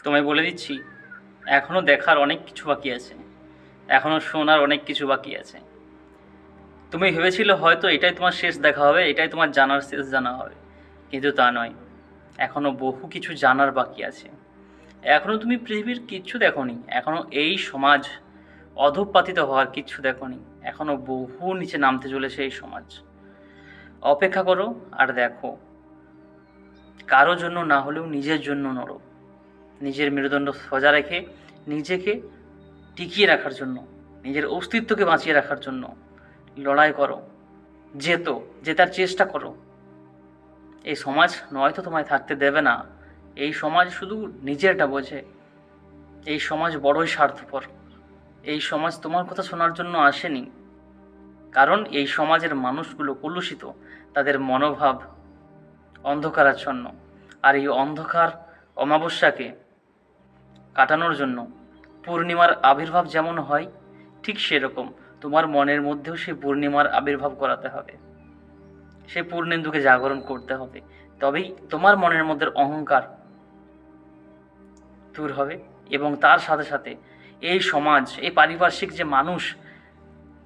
তোমায় বলে দিচ্ছি, এখনও দেখার অনেক কিছু বাকি আছে, এখনও শোনার অনেক কিছু বাকি আছে। তুমি ভেবেছিলে হয়তো এটাই তোমার শেষ দেখা হবে, এটাই তোমার জানার শেষ জানা হবে, কিন্তু তা নয়। এখনও বহু কিছু জানার বাকি আছে। এখনও তুমি পৃথিবীর কিচ্ছু দেখোনি, এখনও এই সমাজ অধঃপাতিত হওয়ার কিচ্ছু দেখোনি, এখনও বহু নিচে নামতে চলেছে এই সমাজ। অপেক্ষা করো আর দেখো। কারো জন্য না হলেও নিজের জন্য নড়ো। নিজের মেরুদণ্ড সোজা রেখে নিজেকে টিকিয়ে রাখার জন্য, নিজের অস্তিত্বকে বাঁচিয়ে রাখার জন্য লড়াই করো। জেতার চেষ্টা করো। এই সমাজ নয়তো তোমায় থাকতে দেবে না। এই সমাজ শুধু নিজেরটা বোঝে। এই সমাজ বড়ই স্বার্থপর। এই সমাজ তোমার কথা শোনার জন্য আসেনি, কারণ এই সমাজের মানুষগুলো কলুষিত, তাদের মনোভাব অন্ধকারাচ্ছন্ন। আর এই অন্ধকার অমাবস্যাকে কাটানোর জন্য পূর্ণিমার আবির্ভাব যেমন হয়, ঠিক সেরকম তোমার মনের মধ্যেও সেই পূর্ণিমার আবির্ভাব করাতে হবে। সেই পূর্ণেন্দুকে জাগরণ করতে হবে, তবেই তোমার মনের মধ্যে অহংকার দূর হবে। এবং তার সাথে সাথে এই সমাজ, এই পারিপার্শ্বিক যে মানুষ,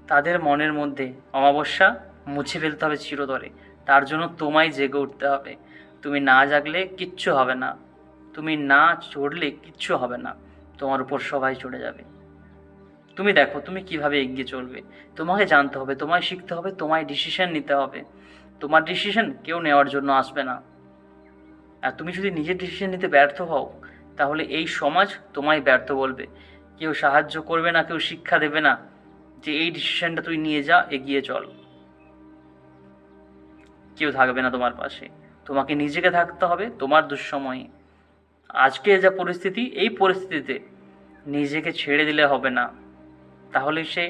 তাদের মনের মধ্যে অমাবস্যা মুছে ফেলতে হবে চিরতরে। তার জন্য তোমায় জেগে উঠতে হবে। তুমি না জাগলে কিচ্ছু হবে না, তুমি না চড়লে কিচ্ছু হবে না, তোমার উপর সবাই চড়ে যাবে। তুমি দেখো তুমি কিভাবে এগিয়ে চলবে। তোমাকে জানতে হবে, তোমায় শিখতে হবে, তোমায় ডিসিশন নিতে হবে। তোমার ডিসিশন কেউ নেওয়ার জন্য আসবে না। আর তুমি যদি নিজের ডিসিশন নিতে ব্যর্থ হও, তাহলে এই সমাজ তোমায় ব্যর্থ বলবে। কেউ সাহায্য করবে না, কেউ শিক্ষা দেবে না যে এই ডিসিশনটা তুই নিয়ে যা, এগিয়ে চল। কেউ থাকবে না তোমার পাশে। তোমাকে নিজেকে থাকতে হবে তোমার দুঃসময়ে। আজকে যা পরিস্থিতি, এই পরিস্থিতিতে নিজেকে ছেড়ে দিলে হবে না, তাহলে সে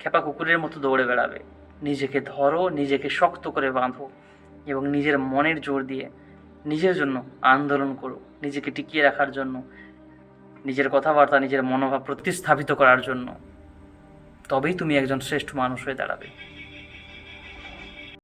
খেপা কুকুরের মতো দৌড়ে বেড়াবে। নিজেকে ধরো, নিজেকে শক্ত করে বাঁধো এবং নিজের মনের জোর দিয়ে নিজের জন্য আন্দোলন করো, নিজেকে টিকিয়ে রাখার জন্য, নিজের কথাবার্তা, নিজের মনোভাব প্রতিস্থাপিত করার জন্য। তবেই তুমি একজন শ্রেষ্ঠ মানুষ হয়ে দাঁড়াবে।